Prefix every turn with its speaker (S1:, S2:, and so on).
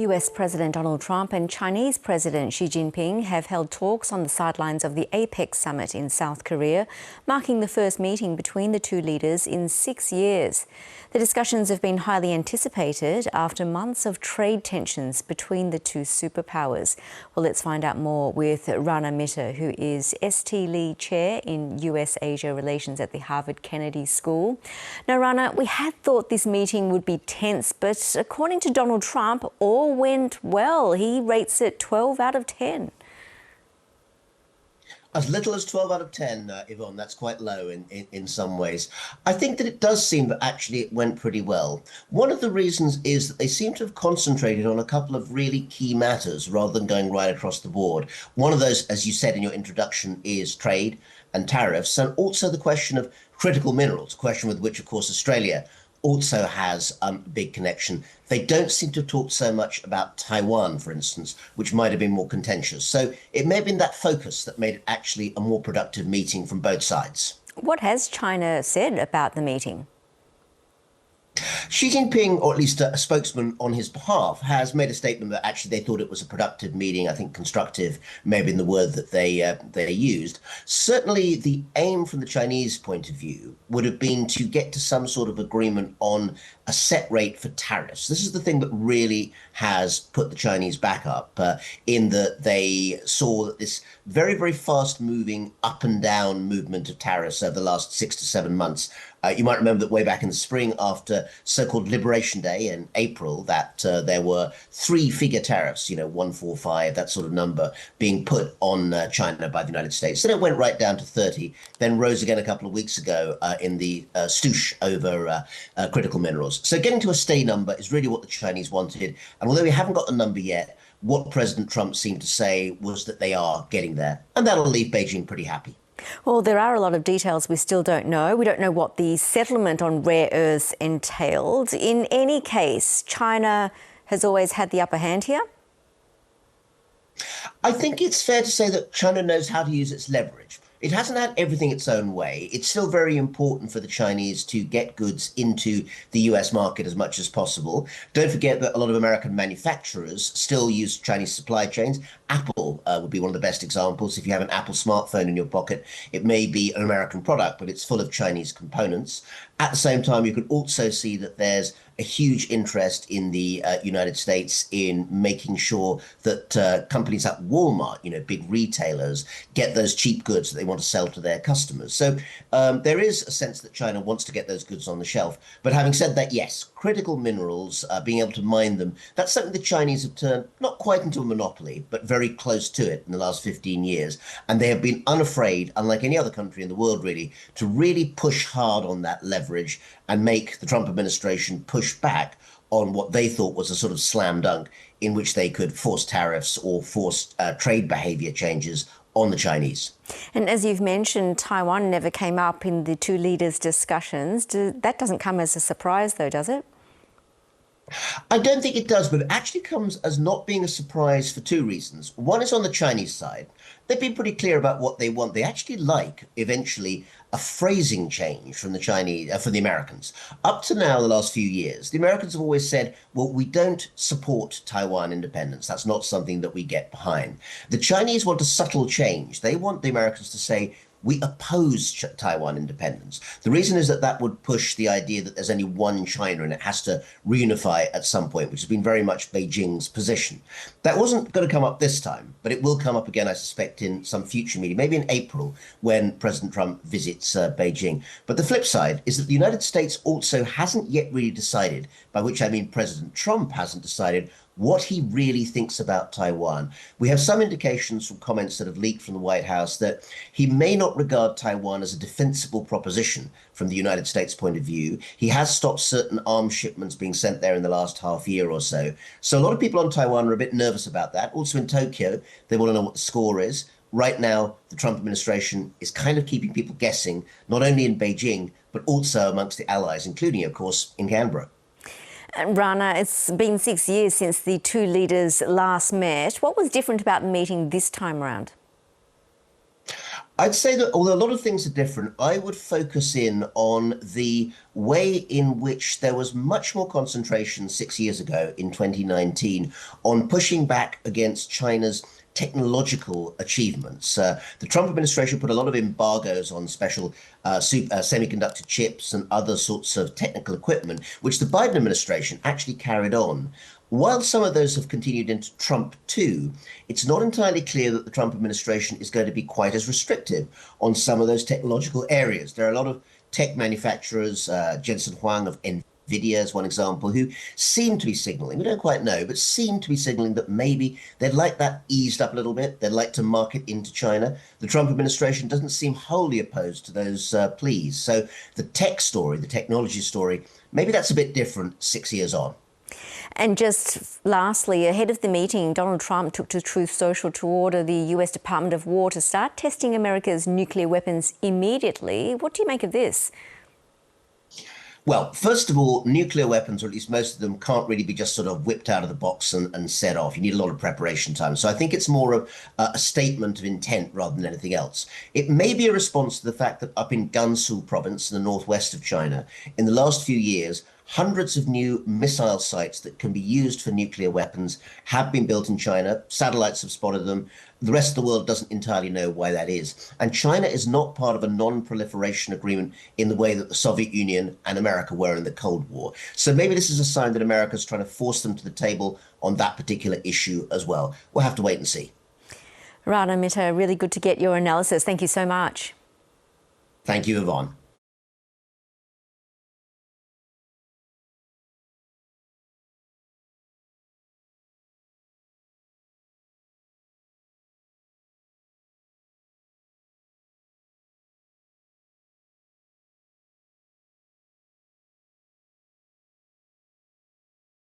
S1: US President Donald Trump and Chinese President Xi Jinping have held talks on the sidelines of the APEC summit in South Korea, marking the first meeting between the two leaders in 6 years. The discussions have been highly anticipated after months of trade tensions between the two superpowers. Well, let's find out more with Rana Mitter, who is St. Lee Chair in US-Asia Relations at the Harvard Kennedy School. Now, Rana, we had thought this meeting would be tense, but according to Donald Trump, all went well. He rates it 12 out of 10.
S2: As little as 12 out of 10, Yvonne, that's quite low in some ways. I think that it does seem that actually it went pretty well. One of the reasons is that they seem to have concentrated on a couple of really key matters rather than going right across the board. One of those, as you said in your introduction, is trade and tariffs, and also the question of critical minerals, a question with which, of course, Australia also has a big connection. They don't seem to have talked so much about Taiwan, for instance, which might have been more contentious. So it may have been that focus that made it actually a more productive meeting from both sides.
S1: What has China said about the meeting?
S2: Xi Jinping, or at least a spokesman on his behalf, has made a statement that actually they thought it was a productive meeting. I think constructive may be the word that they used. Certainly, the aim from the Chinese point of view would have been to get to some sort of agreement on a set rate for tariffs. This is the thing that really has put the Chinese back up, in that they saw that this very, very fast-moving up and down movement of tariffs over the last 6 to 7 months. You might remember that way back in the spring, after so-called Liberation Day in April, that there were 3-figure tariffs, 145, that sort of number, being put on China by the United States. Then it went right down to 30, then rose again a couple of weeks ago in the stoosh over critical minerals. So getting to a stay number is really what the Chinese wanted. And although we haven't got the number yet, what President Trump seemed to say was that they are getting there. And that'll leave Beijing pretty happy.
S1: Well, there are a lot of details we still don't know. We don't know what the settlement on rare earths entailed. In any case, China has always had the upper hand here?
S2: I think it's fair to say that China knows how to use its leverage. It hasn't had everything its own way. It's still very important for the Chinese to get goods into the US market as much as possible. Don't forget that a lot of American manufacturers still use Chinese supply chains. Apple would be one of the best examples. If you have an Apple smartphone in your pocket, it may be an American product, but it's full of Chinese components. At the same time, you can also see that there's a huge interest in the United States in making sure that companies like Walmart, big retailers, get those cheap goods that they want to sell to their customers. So there is a sense that China wants to get those goods on the shelf. But having said that, yes, critical minerals, being able to mine them, that's something the Chinese have turned not quite into a monopoly, but very close to it in the last 15 years. And they have been unafraid, unlike any other country in the world, really, to really push hard on that leverage and make the Trump administration push back on what they thought was a sort of slam dunk in which they could force tariffs or force trade behavior changes on the Chinese.
S1: And as you've mentioned, Taiwan never came up in the two leaders' discussions. That doesn't come as a surprise, though, does it?
S2: I don't think it does, but it actually comes as not being a surprise for 2 reasons. One is on the Chinese side. They've been pretty clear about what they want. They actually like, eventually, a phrasing change from the Chinese, from the Americans. Up to now, the last few years, the Americans have always said, well, we don't support Taiwan independence. That's not something that we get behind. The Chinese want a subtle change. They want the Americans to say, we oppose Taiwan independence. The reason is that that would push the idea that there's only one China and it has to reunify at some point, which has been very much Beijing's position. That wasn't going to come up this time, but it will come up again, I suspect, in some future meeting, maybe in April, when President Trump visits Beijing. But the flip side is that the United States also hasn't yet really decided, by which I mean President Trump hasn't decided, what he really thinks about Taiwan. We have some indications from comments that have leaked from the White House that he may not regard Taiwan as a defensible proposition from the United States point of view. He has stopped certain arms shipments being sent there in the last half year or so. So a lot of people on Taiwan are a bit nervous about that. Also in Tokyo, they want to know what the score is. Right now, the Trump administration is kind of keeping people guessing, not only in Beijing, but also amongst the allies, including, of course, in Canberra.
S1: And Rana, it's been 6 years since the two leaders last met. What was different about the meeting this time around?
S2: I'd say that although a lot of things are different, I would focus in on the way in which there was much more concentration 6 years ago in 2019 on pushing back against China's technological achievements. The Trump administration put a lot of embargoes on special semiconductor chips and other sorts of technical equipment, which the Biden administration actually carried on. While some of those have continued into Trump too, it's not entirely clear that the Trump administration is going to be quite as restrictive on some of those technological areas. There are a lot of tech manufacturers, Jensen Huang of NVIDIA is one example, who seem to be signaling, we don't quite know, but seem to be signaling that maybe they'd like that eased up a little bit. They'd like to market into China. The Trump administration doesn't seem wholly opposed to those pleas. So the tech story, the technology story, maybe that's a bit different 6 years on.
S1: And just lastly, ahead of the meeting, Donald Trump took to Truth Social to order the US Department of War to start testing America's nuclear weapons immediately. What do you make of this?
S2: Well, first of all, nuclear weapons, or at least most of them, can't really be just sort of whipped out of the box and set off. You need a lot of preparation time. So I think it's more of a statement of intent rather than anything else. It may be a response to the fact that up in Gansu province in the northwest of China, in the last few years, hundreds of new missile sites that can be used for nuclear weapons have been built in China. Satellites have spotted them. The rest of the world doesn't entirely know why that is. And China is not part of a non-proliferation agreement in the way that the Soviet Union and America were in the Cold War. So maybe this is a sign that America is trying to force them to the table on that particular issue as well. We'll have to wait and see.
S1: Rana Mitter, really good to get your analysis. Thank you so much.
S2: Thank you, Yvonne.